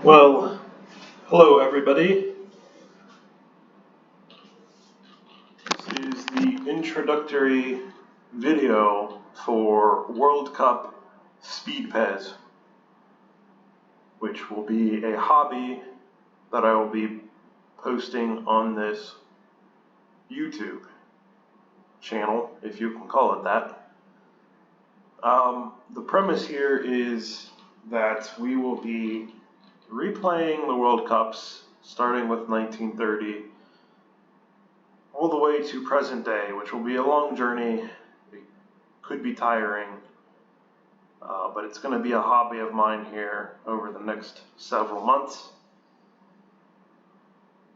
Well, hello everybody. This is the introductory video for World Cup Speed PES, which will be a hobby that I will be posting on this YouTube channel, if you can call it that. The premise here is that we will be replaying the World Cups starting with 1930 all the way to present day, which will be a long journey. It could be tiring, but it's going to be a hobby of mine here over the next several months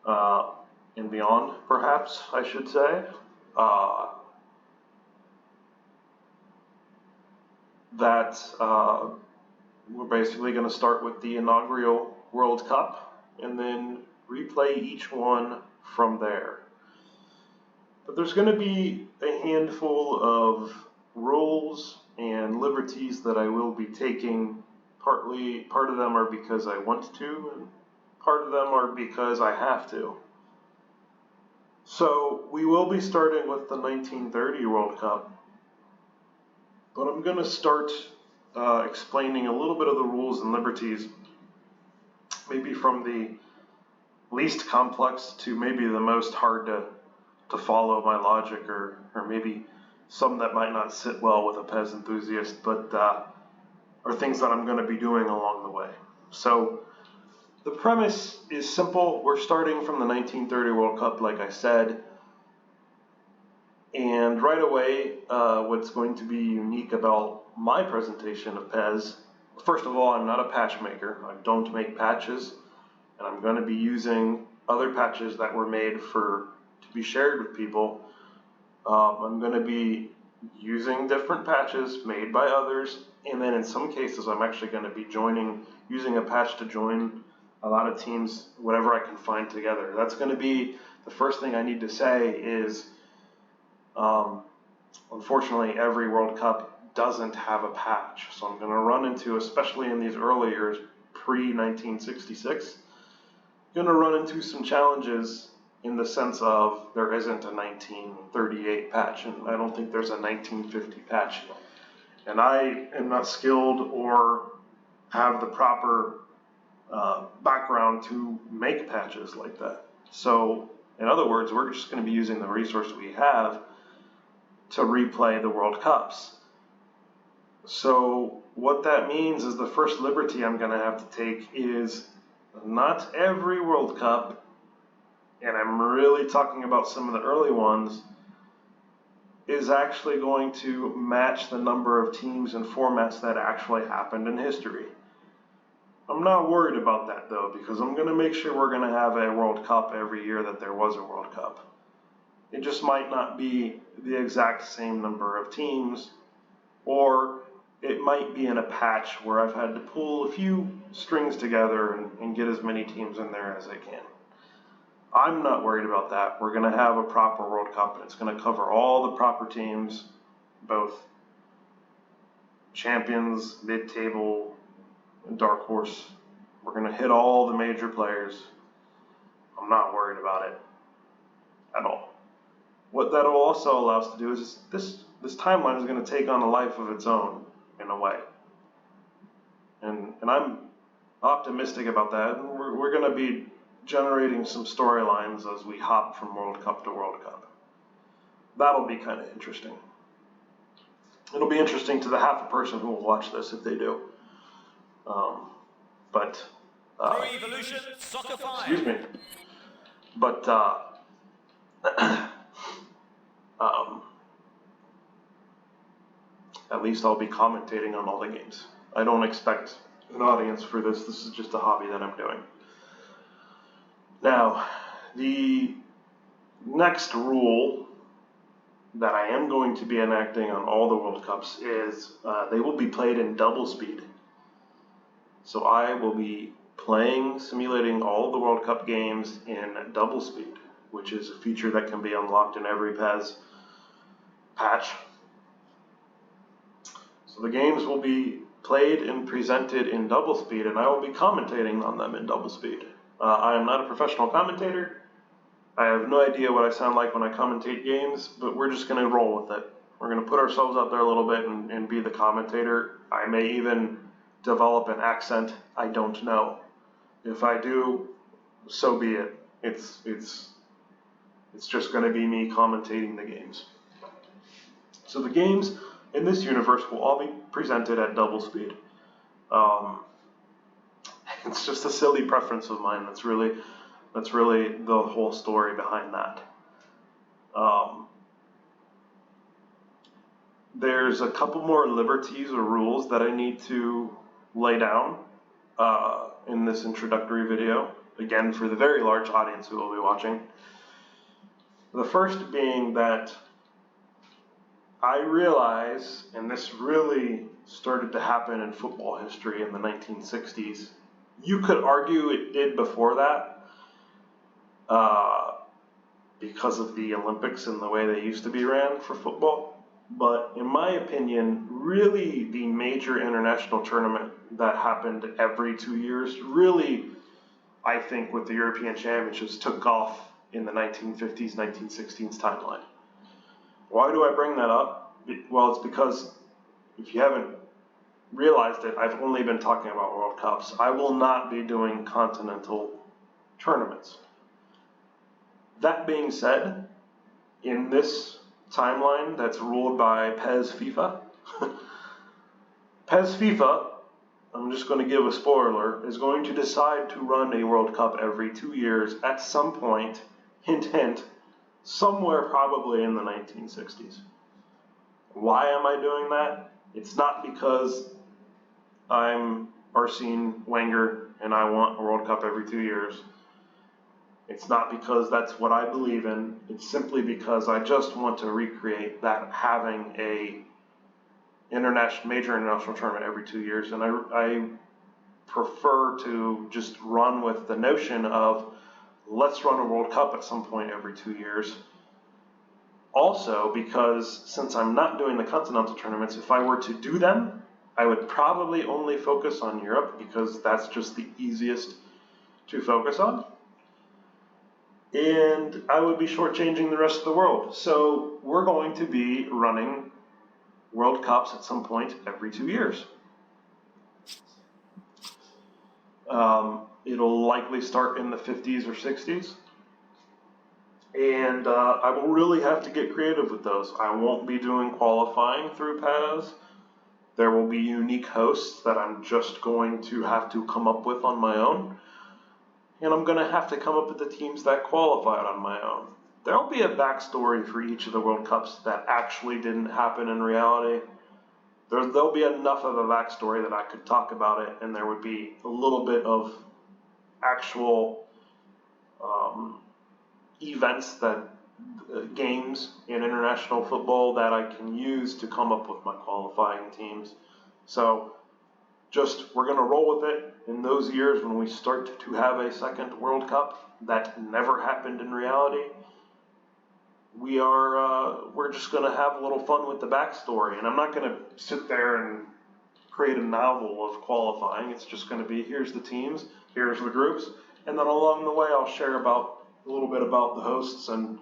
and beyond, perhaps I should say. We're basically going to start with the inaugural World Cup and then replay each one from there. But there's going to be a handful of rules and liberties that I will be taking. Part of them are because I want to, and part of them are because I have to. So we will be starting with the 1930 World Cup, but I'm going to start explaining a little bit of the rules and liberties, maybe from the least complex to maybe the most hard to follow my logic, or maybe some that might not sit well with a PES enthusiast, but are things that I'm going to be doing along the way. So the premise is simple. We're starting from the 1930 World Cup, like I said, and right away, what's going to be unique about my presentation of PES, first of all, I'm not a patch maker. I don't make patches, and I'm going to be using other patches that were made to be shared with people. I'm going to be using different patches made by others, and then in some cases I'm actually going to be using a patch to join a lot of teams, whatever I can find together. That's going to be the first thing I need to say is, unfortunately, every World Cup doesn't have a patch, so I'm going to run into, especially in these early years, pre-1966, going to run into some challenges in the sense of there isn't a 1938 patch, and I don't think there's a 1950 patch. And I am not skilled or have the proper background to make patches like that. So, in other words, we're just going to be using the resource we have to replay the World Cups. So, what that means is the first liberty I'm going to have to take is not every World Cup, and I'm really talking about some of the early ones, is actually going to match the number of teams and formats that actually happened in history. I'm not worried about that though, because I'm going to make sure we're going to have a World Cup every year that there was a World Cup. It just might not be the exact same number of teams, or it might be in a patch where I've had to pull a few strings together and get as many teams in there as I can. I'm not worried about that. We're going to have a proper World Cup, and it's going to cover all the proper teams, both champions, mid-table, and dark horse. We're going to hit all the major players. I'm not worried about it at all. What that will also allow us to do is this timeline is going to take on a life of its own in a way. And I'm optimistic about that. And we're going to be generating some storylines as we hop from World Cup to World Cup. That'll be kind of interesting. It'll be interesting to the half a person who will watch this if they do. Evolution, Soccer 5. Excuse me. But at least I'll be commentating on all the games. I don't expect an audience for this. This is just a hobby that I'm doing. Now, the next rule that I am going to be enacting on all the World Cups is they will be played in double speed. So I will be simulating all of the World Cup games in double speed, which is a feature that can be unlocked in every PES patch. So the games will be played and presented in double speed, and I will be commentating on them in double speed. I am not a professional commentator. I have no idea what I sound like when I commentate games, but we're just going to roll with it. We're going to put ourselves out there a little bit and be the commentator. I may even develop an accent. I don't know. If I do, so be it. It's just going to be me commentating the games. So the games in this universe will all be presented at double speed. It's just a silly preference of mine. That's really the whole story behind that. There's a couple more liberties or rules that I need to lay down in this introductory video, again for the very large audience who will be watching. The first being that I realize, and this really started to happen in football history in the 1960s, you could argue it did before that, because of the Olympics and the way they used to be ran for football. But in my opinion, really the major international tournament that happened every 2 years, really, I think with the European Championships, took off in the 1950s, 1960s timeline. Why do I bring that up? Well, it's because if you haven't realized it, I've only been talking about World Cups. I will not be doing continental tournaments. That being said, in this timeline that's ruled by PES FIFA, PES FIFA, I'm just going to give a spoiler, is going to decide to run a World Cup every 2 years at some point, hint hint, somewhere probably in the 1960s. Why am I doing that? It's not because I'm Arsene Wenger and I want a World Cup every 2 years. It's not because that's what I believe in. It's simply because I just want to recreate that having a major international tournament every 2 years, and I prefer to just run with the notion of let's run a World Cup at some point every 2 years. Also, because since I'm not doing the continental tournaments, if I were to do them, I would probably only focus on Europe because that's just the easiest to focus on. And I would be shortchanging the rest of the world. So we're going to be running World Cups at some point every 2 years. It'll likely start in the 50s or 60s. And I will really have to get creative with those. I won't be doing qualifying through PES. There will be unique hosts that I'm just going to have to come up with on my own. And I'm going to have to come up with the teams that qualified on my own. There'll be a backstory for each of the World Cups that actually didn't happen in reality. There'll be enough of a backstory that I could talk about it, and there would be a little bit of actual events games in international football that I can use to come up with my qualifying teams. So we're going to roll with it in those years when we start to have a second World Cup that never happened in reality. We're just going to have a little fun with the backstory, and I'm not going to sit there and create a novel of qualifying. It's just going to be, here's the teams, here's the groups, and then along the way I'll share a little bit about the hosts and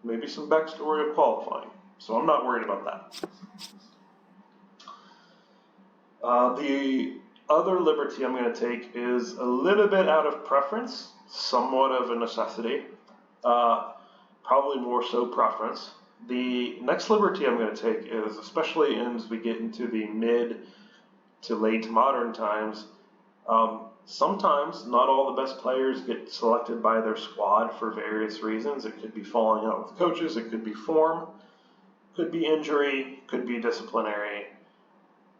maybe some backstory of qualifying. So I'm not worried about that. The other liberty I'm going to take is a little bit out of preference, somewhat of a necessity, probably more so preference. The next liberty I'm going to take is, especially as we get into the mid to late modern times, sometimes not all the best players get selected by their squad for various reasons. It could be falling out with coaches, it could be form, could be injury, could be disciplinary.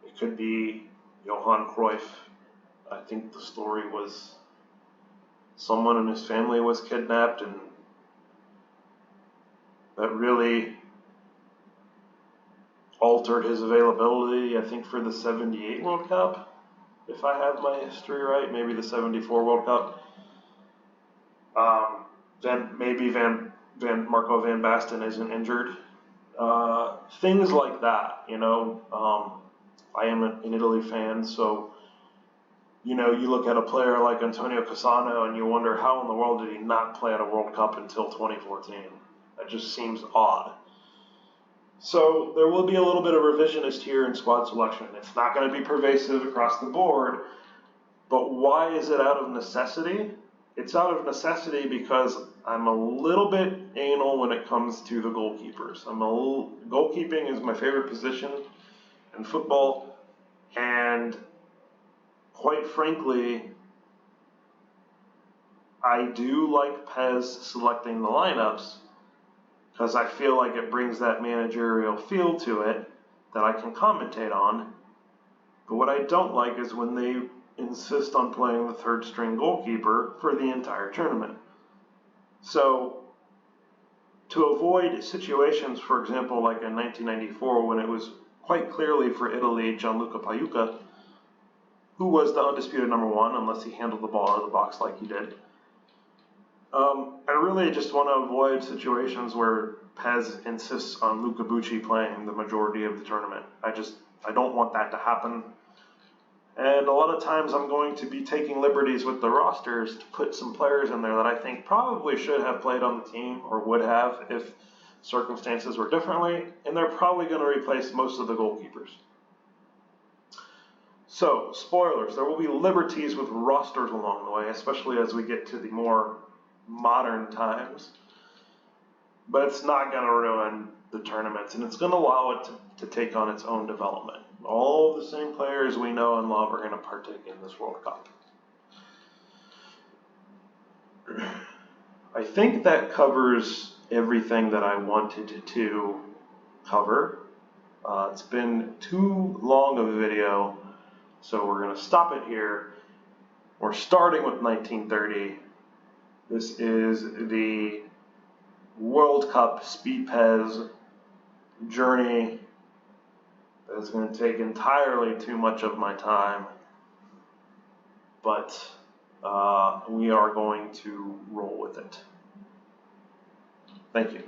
It could be Johan Cruyff. I think the story was someone in his family was kidnapped, and that really altered his availability, I think, for the 78 World Cup, if I have my history right, maybe the 74 World Cup. Then maybe Marco van Basten isn't injured things like that, you know. I am an Italy fan, so you know, you look at a player like Antonio Cassano and you wonder how in the world did he not play at a World Cup until 2014? That just seems odd. So there will be a little bit of revisionist here in squad selection. It's not going to be pervasive across the board, but why is it out of necessity? It's out of necessity because I'm a little bit anal when it comes to the goalkeepers. Goalkeeping is my favorite position in football, and quite frankly, I do like PES selecting the lineups because I feel like it brings that managerial feel to it that I can commentate on. But what I don't like is when they insist on playing the third string goalkeeper for the entire tournament. So to avoid situations, for example, like in 1994 when it was quite clearly for Italy Gianluca Pagliuca, who was the undisputed number one unless he handled the ball out of the box like he did. I really just want to avoid situations where PES insists on Luca Bucci playing the majority of the tournament. I don't want that to happen. And a lot of times I'm going to be taking liberties with the rosters to put some players in there that I think probably should have played on the team or would have if circumstances were differently, and they're probably going to replace most of the goalkeepers. So, spoilers, there will be liberties with rosters along the way, especially as we get to the more modern times. But it's not going to ruin the tournaments, and it's going to allow it to take on its own development. All of the same players we know and love are going to partake in this World Cup. I think that covers everything that I wanted to cover. It's been too long of a video, so we're going to stop it here. We're starting with 1930. This is the World Cup Speed PES journey. That's going to take entirely too much of my time, but we are going to roll with it. Thank you.